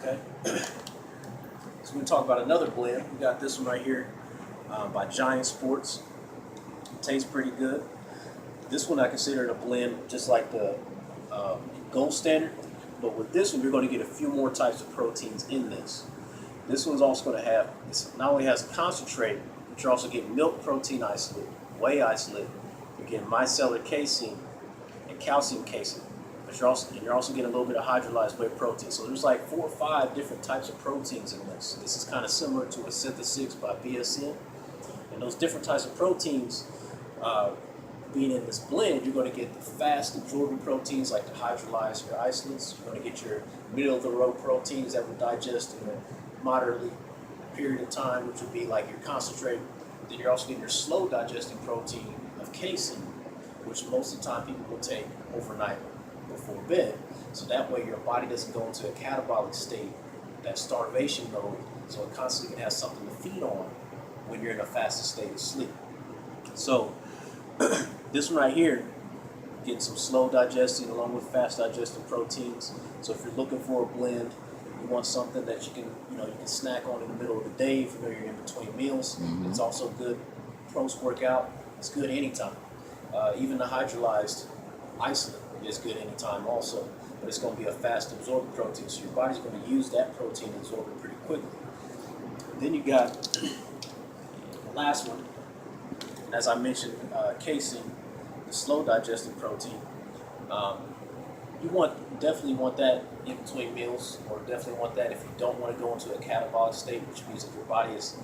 Okay. So we're going to talk about another blend. We got this one right here by Giant Sports. It tastes pretty good. This one I consider it a blend just like the gold standard. But with this one, you're going to get a few more types of proteins in this. This one's also going to have, it not only has concentrate, but you're also getting milk protein isolate, whey isolate, you're getting micellar casein and calcium casein. But you're also getting a little bit of hydrolyzed whey protein. So there's like 4 or 5 different types of proteins in this. This is kind of similar to a Synthesis by BSN. And those different types of proteins being in this blend, you're going to get the fast absorbing proteins like the hydrolyzed, your isolates. You're going to get your middle of the road proteins that will digest in a moderately period of time, which would be like your concentrate. Then you're also getting your slow digesting protein of casein, which most of the time people will take overnight before bed. So that way your body doesn't go into a catabolic state, that starvation mode, so it constantly can have something to feed on when you're in a fasted state of sleep. So this one right here, getting some slow digesting along with fast digesting proteins. So if you're looking for a blend, you want something that you can snack on in the middle of the day if you're in between meals. It's also good post-workout. It's good anytime. Even the hydrolyzed isolate is good anytime also. But it's going to be a fast absorbing protein, so your body's going to use that protein and absorb it pretty quickly. Then you got the last one. As I mentioned, casein, the slow digesting protein. You definitely want that in between meals, or definitely want that if you don't want to go into a catabolic state, which means if your body is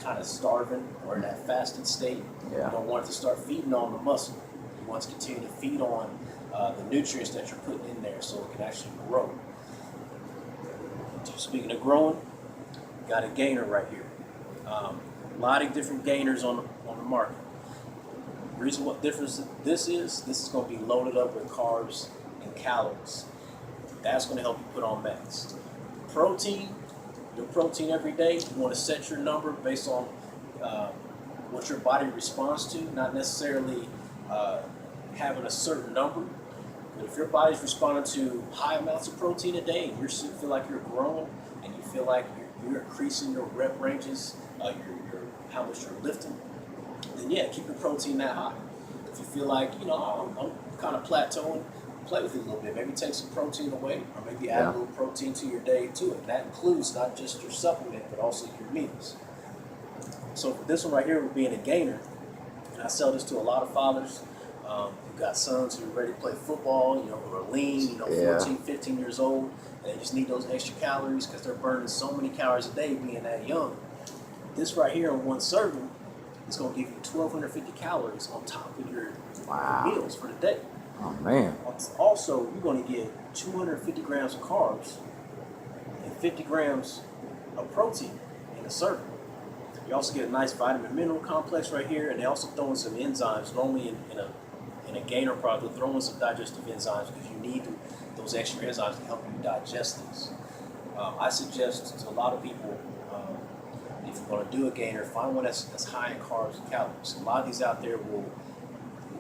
kind of starving or in that fasted state. You don't want it to start feeding on the muscle. You want to continue to feed on the nutrients that you're putting in there so it can actually grow. Speaking of growing, got a gainer right here. A lot of different gainers on the market. The reason what difference this is going to be loaded up with carbs and calories. That's going to help you put on mass. Protein, your protein every day, you want to set your number based on what your body responds to, not necessarily having a certain number. But if your body's responding to high amounts of protein a day and you feel like you're growing and you feel like you're increasing your rep ranges, how much you're lifting, then yeah, keep your protein that high. If you feel like, I'm kind of plateauing, play with it a little bit. Maybe take some protein away, or maybe add a little protein to your day to it. And that includes not just your supplement, but also your meals. So for this one right here, being a gainer, and I sell this to a lot of fathers who've got sons who are ready to play football, who are lean, 14, 15 years old, and they just need those extra calories because they're burning so many calories a day being that young. This right here on one serving is going to give you 1,250 calories on top of your meals for the day. Oh, man. Also, you're going to get 250 grams of carbs and 50 grams of protein in a serving. You also get a nice vitamin mineral complex right here, and they also throw in some enzymes. Normally in a gainer product, they'll throw in some digestive enzymes because you need those extra enzymes to help you digest these. I suggest to a lot of people, if you're going to do a gainer, find one that's high in carbs and calories. A lot of these out there will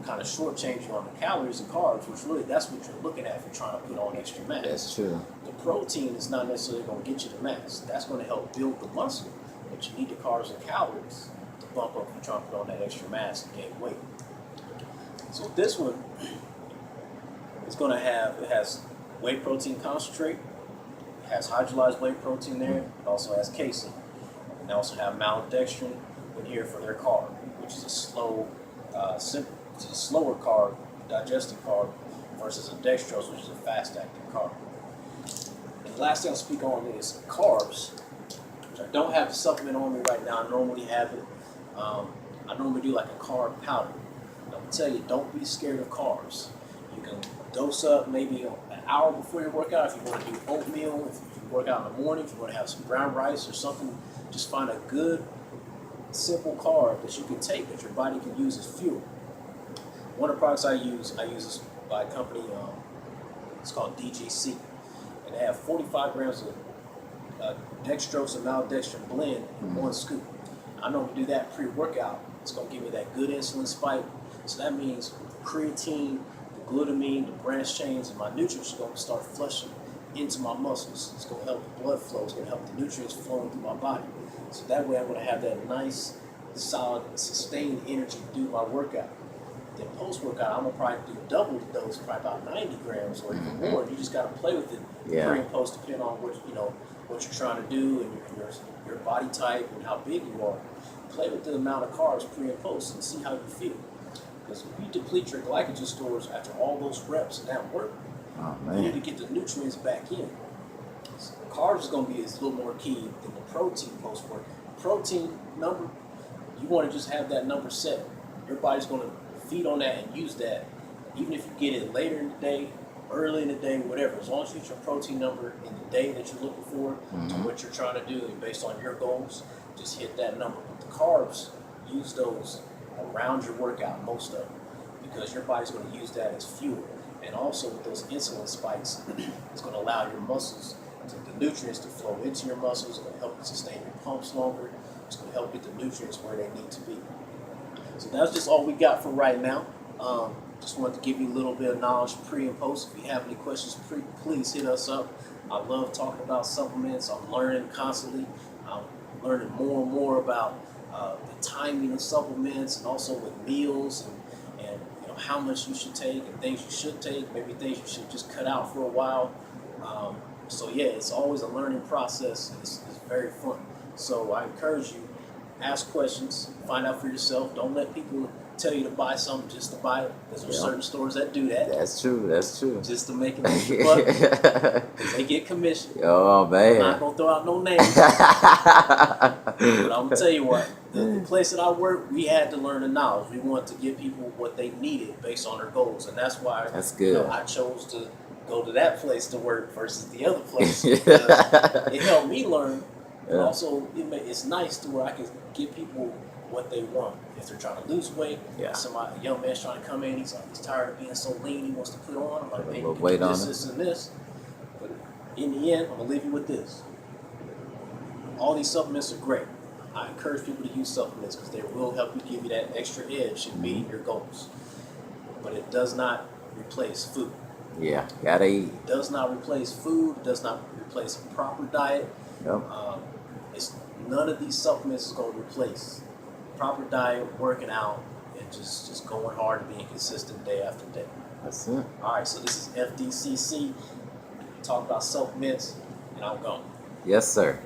kind of shortchange you on the calories and carbs, which really that's what you're looking at if you're trying to put on extra mass. That's true. The protein is not necessarily going to get you the mass. That's going to help build the muscle, but you need the carbs and calories to bump up if you're trying to put on that extra mass and gain weight. So this one is going to it has whey protein concentrate, it has hydrolyzed whey protein there, it also has casein. And they also have maltodextrin in here for their carb, which is a slower carb, digesting carb, versus a dextrose, which is a fast-acting carb. And the last thing I'll speak on is carbs, which I don't have the supplement on me right now. I normally have it. I normally do like a carb powder. And I'm going to tell you, don't be scared of carbs. You can dose up maybe an hour before your workout if you want to do oatmeal, if you work out in the morning, if you want to have some brown rice or something. Just find a good, simple carb that you can take that your body can use as fuel. One of the products I use this by a company, it's called DGC. And they have 45 grams of dextrose and maltodextrin blend in one scoop. I normally do that pre-workout. It's going to give me that good insulin spike. So that means the creatine, the glutamine, the branched chains, and my nutrients are going to start flushing into my muscles. It's going to help the blood flow. It's going to help the nutrients flowing through my body. So that way I'm going to have that nice, solid, sustained energy to do my workout. Then post-workout, I'm going to probably do double the dose, probably about 90 grams or even more. You just got to play with it pre and post, depending on what you're trying to do and your body type and how big you are. Play with the amount of carbs pre and post and see how you feel. Because if you deplete your glycogen stores after all those reps and that work, you need to get the nutrients back in. So carbs is going to be a little more key than the protein post-work. Protein number, you want to just have that number set. Your body's going to feed on that and use that. Even if you get it later in the day, early in the day, whatever. As long as you get your protein number in the day that you're looking for to what you're trying to do and based on your goals, just hit that number. But the carbs, use those around your workout, most of them, because your body's going to use that as fuel. And also with those insulin spikes, it's going to allow your muscles, the nutrients to flow into your muscles. It's going to help you sustain your pumps longer. It's going to help get the nutrients where they need to be. So that's just all we got for right now. Just wanted to give you a little bit of knowledge pre and post. If you have any questions, please hit us up. I love talking about supplements. I'm learning constantly. I'm learning more and more about the timing of supplements and also with meals and how much you should take and things you should take, maybe things you should just cut out for a while. So yeah, it's always a learning process. It's very fun. So I encourage you, ask questions, find out for yourself. Don't let people tell you to buy something just to buy it, because there's certain stores that do that. That's true. Just to make an extra buck. They get commission. Oh, man. I'm not going to throw out no names. But I'm going to tell you what, the place that I work, we had to learn the knowledge. We wanted to give people what they needed based on their goals. And that's why I chose to go to that place to work versus the other place. It helped me learn. And also, it's nice to where I can give people what they want. If they're trying to lose weight, a young man's trying to come in, he's tired of being so lean, he wants to put on. I'm like, man, you can do this, and this. But in the end, I'm going to leave you with this. All these supplements are great. I encourage people to use supplements because they will help you, give you that extra edge in meeting your goals. But it does not replace food. Yeah, gotta eat. It does not replace food. It does not replace a proper diet. Yep. None of these supplements is going to replace proper diet, working out, and just going hard and being consistent day after day. That's it. All right, so this is FDCC. Talk about supplements, and I'm gone. Yes, sir.